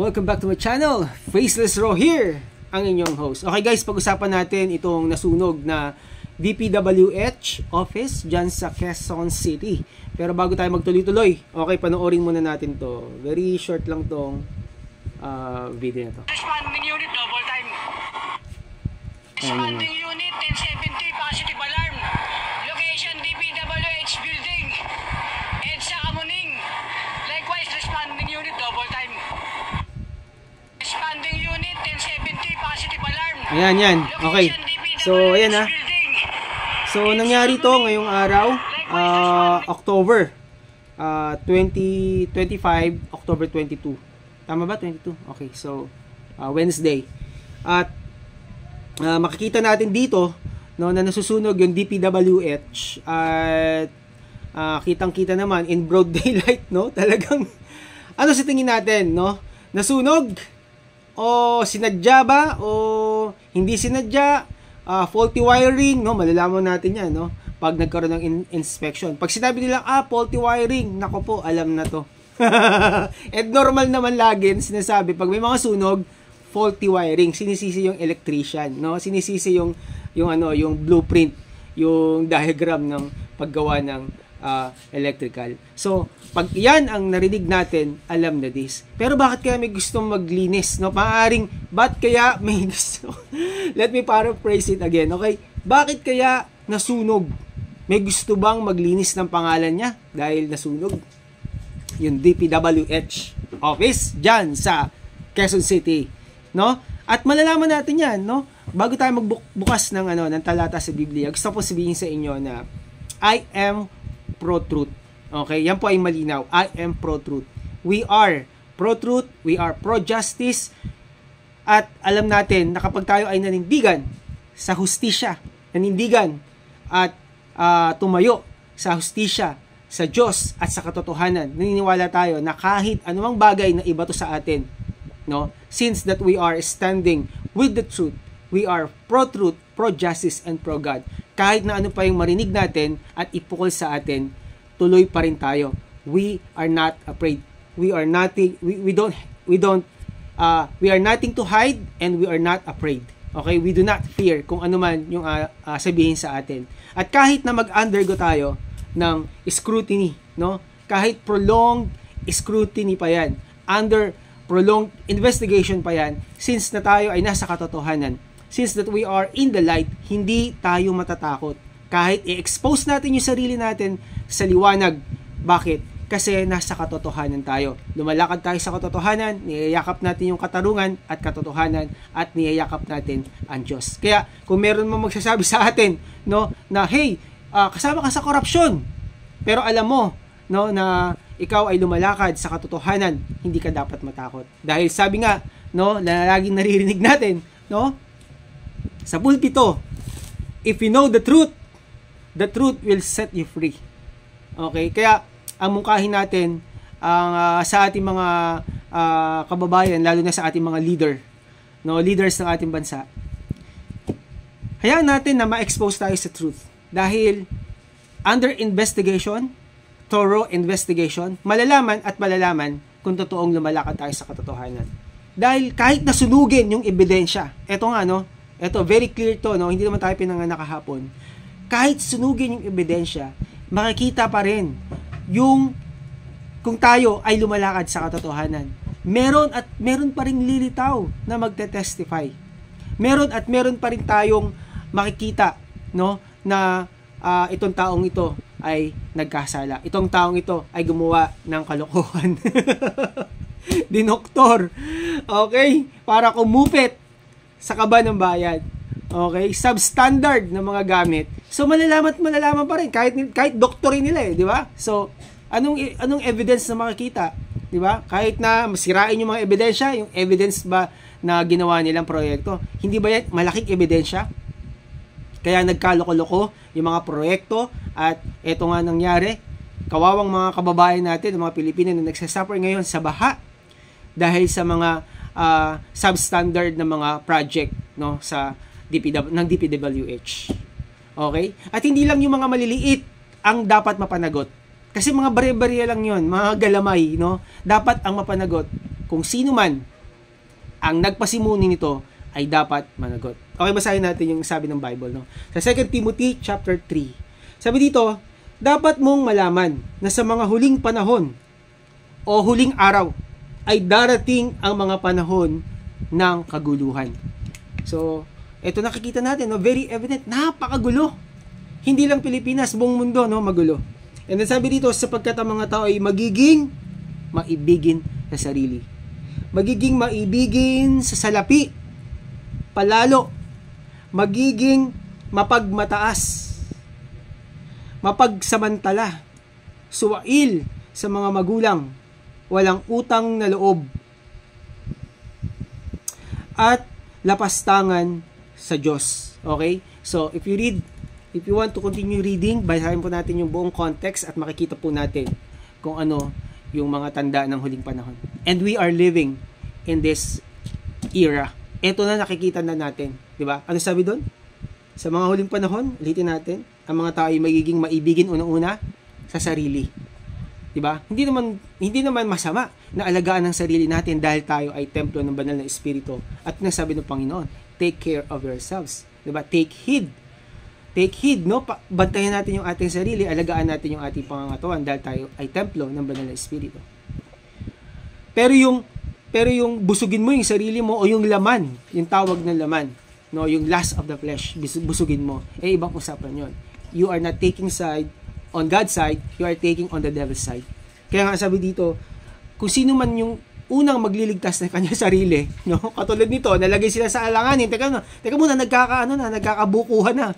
Welcome back to my channel. Faceless Ro here, ang inyong host. Okay guys, pag-usapan natin itong nasunog na DPWH office dyan sa Quezon City. Pero bago tayo magtuloy-tuloy, okay, panoorin muna natin to. Very short lang tong video na to. Expanding unit, double time. Expanding unit, 1070, positive alarm. Location, DPWH building. EDSA Kamuning. Likewise, responding unit, double time. Expanding unit, 1070, positive alarm. Ayan, yan. Okay. So, ayan ha. So, nangyari to ngayong araw, October 2025, October 22. Tama ba? 22? Okay. So, Wednesday. At makikita natin dito no, na nasusunog yung DPWH at kitang-kita naman in broad daylight, no? Talagang ano sa tingin natin, no? Nasunog o sinadya ba o hindi sinadya? Faulty wiring, no? Malalaman natin 'yan, no? Pag nagkaroon ng inspection. Pag sinabi nila faulty wiring, nako po, alam na 'to. And normal naman lagi sinasabi pag may mga sunog, faulty wiring, sinisisi yung electrician, no? Sinisisi yung blueprint, yung diagram ng paggawa ng electrical. So, pag yan ang narinig natin, alam na this. Pero bakit kaya may gustong maglinis, no? Maaring, ba't kaya may gusto? Let me paraphrase it again, okay? Bakit kaya nasunog? May gusto bang maglinis ng pangalan niya dahil nasunog? Yung DPWH office dyan sa Quezon City, no? At malalaman natin yan, no? Bago tayo magbukas ng talata sa Biblia, gusto ko sabihin sa inyo na I am pro-truth. Okay? Yan po ay malinaw. I am pro-truth. We are pro-truth. We are pro-justice. At alam natin na kapag tayo ay nanindigan sa hustisya, nanindigan at tumayo sa hustisya, sa Diyos at sa katotohanan, naniniwala tayo na kahit anumang bagay na iba to sa atin, no? Since that we are standing with the truth, we are pro-truth, pro-justice, and pro-God. Kahit na ano pa yung marinig natin at ipukol sa atin, tuloy pa rin tayo. We are not afraid. We are nothing. We are nothing to hide, and we are not afraid. Okay? We do not fear kung ano man yung sabihin sa atin. At kahit na mag-undergo tayo ng scrutiny, no? Kahit prolonged scrutiny pa yan, under prolonged investigation pa yan, since na tayo ay nasa katotohanan, since that we are in the light, hindi tayo matatakot. Kahit i-expose natin yung sarili natin sa liwanag. Bakit? Kasi nasa katotohanan tayo. Lumalakad tayo sa katotohanan, niyayakap natin yung katarungan at katotohanan, at niyayakap natin ang Diyos. Kaya, kung meron mo magsasabi sa atin, no, na, hey, kasama ka sa korupsyon, pero alam mo, no, na ikaw ay lumalakad sa katotohanan, hindi ka dapat matakot. Dahil sabi nga, no, na laging naririnig natin, no, sa pulpito, if you know the truth will set you free. Okay? Kaya, ang mungkahin natin sa ating mga kababayan, lalo na sa ating mga leaders ng ating bansa, hayaan natin na ma-expose tayo sa truth. Dahil, under investigation, thorough investigation, malalaman kung totoong lumalakad tayo sa katotohanan. Dahil kahit nasunugin yung ebidensya, eto nga, no, eto, very clear to, no, hindi naman tayo pinanganak kahapon. Kahit sunugin yung ebidensya, makikita pa rin yung kung tayo ay lumalakad sa katotohanan. Meron pa rin lilitaw na magte-testify. Meron pa rin tayong makikita, no, na itong taong ito ay nagkasala. Itong taong ito ay gumawa ng kalokohan. Dinoktor. Okay? Para kumupit sa kaba ng bayan. Okay? Substandard na mga gamit. So, malalaman pa rin. Kahit doktorin nila di ba? So, anong evidence na makikita? Di ba? Kahit na masirain yung mga ebidensya, yung evidence ba na ginawa nilang proyekto, hindi ba yan malaking ebidensya? Kaya nagkaloko-loko yung mga proyekto at eto nga nangyari. Kawawang mga kababayan natin, mga Pilipino na nagsasuffer ngayon sa baha dahil sa mga substandard na mga project, no, sa ng DPWH. Okay? At hindi lang yung mga maliliit ang dapat mapanagot. Kasi mga bare-bare lang yun, mga galamay, no? Dapat ang mapanagot kung sino man ang nagpasimuni nito ay dapat managot. Okay, basahin natin yung sabi ng Bible, no? Sa 2 Timothy chapter 3. Sabi dito, dapat mong malaman na sa mga huling panahon o huling araw ay darating ang mga panahon ng kaguluhan. So, ito nakikita natin, no? Very evident, napakagulo. Hindi lang Pilipinas, buong mundo, no? Magulo. And then sabi dito, sapagkat ang mga tao ay magiging maibigin sa sarili. Magiging maibigin sa salapi. Palalo. Magiging mapagmataas. Mapagsamantala. Suwail sa mga magulang. Walang utang na loob. At lapastangan sa Diyos. Okay? So, if you want to continue reading, basahin po natin yung buong context at makikita po natin kung ano yung mga tanda ng huling panahon. And we are living in this era. Ito na nakikita na natin, di ba? Ano sabi doon? Sa mga huling panahon, ulitin natin, ang mga tao ay magiging maibigin unang-una sa sarili. Di ba? Hindi naman masama na alagaan ang sarili natin dahil tayo ay templo ng banal na espiritu. At nasabi ng Panginoon, take care of yourselves. Di ba? Take heed, no? Bantayan natin yung ating sarili, alagaan natin yung ating pangangatawan dahil tayo ay templo ng banal na espiritu. Pero yung busugin mo yung sarili mo o yung laman, yung tawag ng laman, no, yung lust of the flesh, busugin mo, ibang usapan yon. You are not taking side on God's side, you are taking on the devil's side. Kaya nga sabi dito, kung sino man yung unang magliligtas ng kanyang sarili, no, katulad nito, nalagay sila sa alanganin, teka muna, nagkakabukuhan na.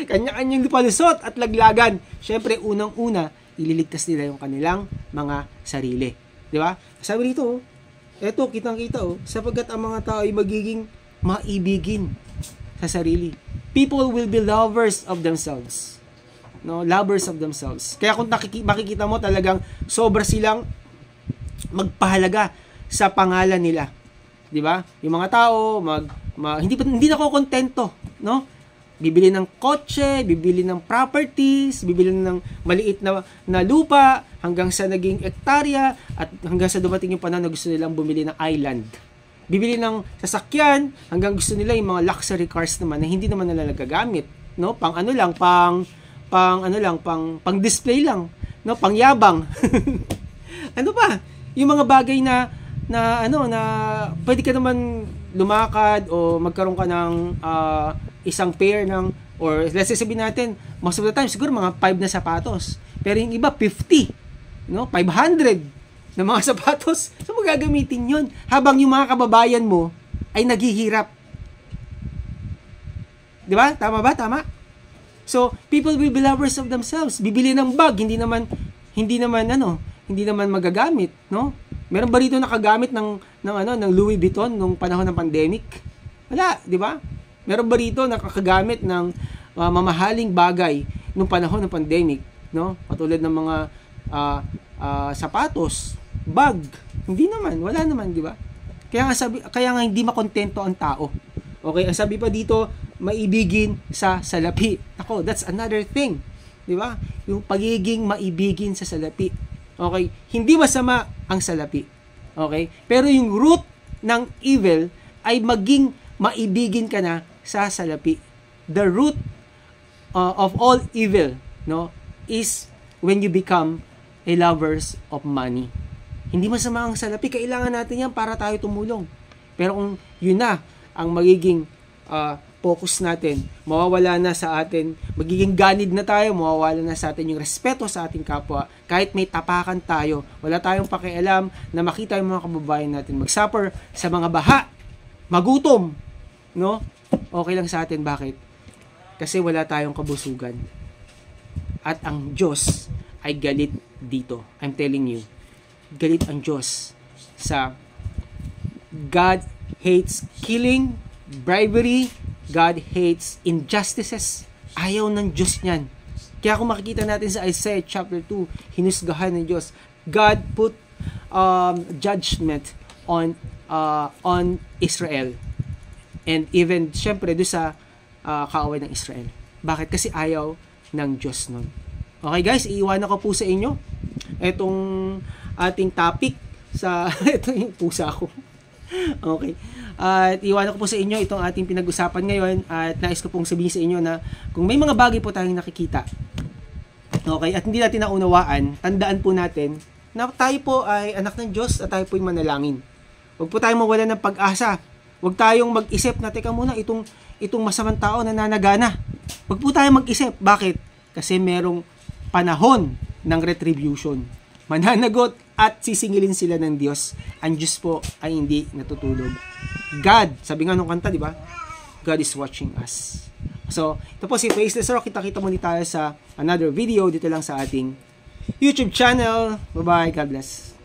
Kanya-kanyang palusot at laglagan. Syempre, unang-una, ililigtas nila yung kanilang mga sarili. Di ba? Sabi dito, eto, kitang-kita, sapagkat ang mga tao ay magiging maibigin sa sarili. People will be lovers of themselves. No, lovers of themselves. Kaya kung makikita mo talagang sobra silang magpahalaga sa pangalan nila. 'Di ba? Yung mga tao hindi na kontento, no? Bibili ng kotse, bibili ng properties, bibili ng maliit na lupa hanggang sa naging ektarya at hanggang sa dumating yung panahon na gusto nilang bumili ng island. Bibili ng sasakyan hanggang gusto nila yung mga luxury cars naman na hindi naman nila nagagamit, no? Pang display lang, no? Pangyabang. Ano pa? Yung mga bagay na pwede ka naman lumakad o magkaroon ka ng isang pair ng, or let's say sabihin natin, most of the time siguro mga 5 na sapatos. Pero yung iba 50, no? 500 na mga sapatos. So magagamitin 'yon habang yung mga kababayan mo ay naghihirap. 'Di ba? Tama ba? Tama. So people will be lovers of themselves. Bibili ng bag, hindi naman magagamit, no? Meron ba rito nakagamit ng Louis Vuitton nung panahon ng pandemic? Wala, 'di ba? Meron ba rito nakakagamit ng mamahaling bagay nung panahon ng pandemic, no? Katulad ng mga sapatos, bag. Hindi naman, wala naman, 'di ba? Kaya nga hindi makontento ang tao. Okay, ang sabi pa dito, maibigin sa salapi. Ako, that's another thing, 'di ba? Yung pagiging maibigin sa salapi. Okay, hindi masama ang salapi. Okay? Pero yung root ng evil ay maging maibigin ka na sa salapi. The root of all evil, no, is when you become a lovers of money. Hindi masama ang salapi, kailangan natin yan para tayo tumulong. Pero kung yun na ang magiging focus natin, mawawala na sa atin, magiging ganid na tayo, mawawala na sa atin yung respeto sa ating kapwa. Kahit may tapakan tayo, wala tayong pakialam na makita yung mga kababayan natin mag-suffer sa mga baha, magutom, no? Okay lang sa atin. Bakit? Kasi wala tayong kabusugan. At ang Diyos ay galit dito. I'm telling you, galit ang Diyos sa God hates killing, bribery, God hates injustices. Ayaw ng Diyos niyan. Kaya kung makikita natin sa Isaiah chapter 2, hinusgahan ng Diyos. God put judgment on Israel. And even, syempre, doon sa kaaway ng Israel. Bakit? Kasi ayaw ng Diyos nun. Okay guys, iiwanan ko po sa inyo itong ating topic sa ito yung pusa ko. Okay. At iwanan ko po sa inyo itong ating pinag-usapan ngayon at nais ko pong sabihin sa inyo na kung may mga bagay po tayong nakikita, okay, at hindi natin naunawaan, tandaan po natin na tayo po ay anak ng Diyos at tayo po ay manalangin. Huwag po tayong mawala ng pag-asa. Huwag tayong mag-isip na, teka muna, itong masamang tao nananagana. Huwag po tayong mag-isip. Bakit? Kasi merong panahon ng retribution. Mananagot at sisingilin sila ng Diyos. Ang Diyos po ay hindi natutulog. God, sabi nga nung kanta, di ba? God is watching us. So, ito po si Faceless Rock. Kita-kita muli tayo sa another video dito lang sa ating YouTube channel. Bye-bye. God bless.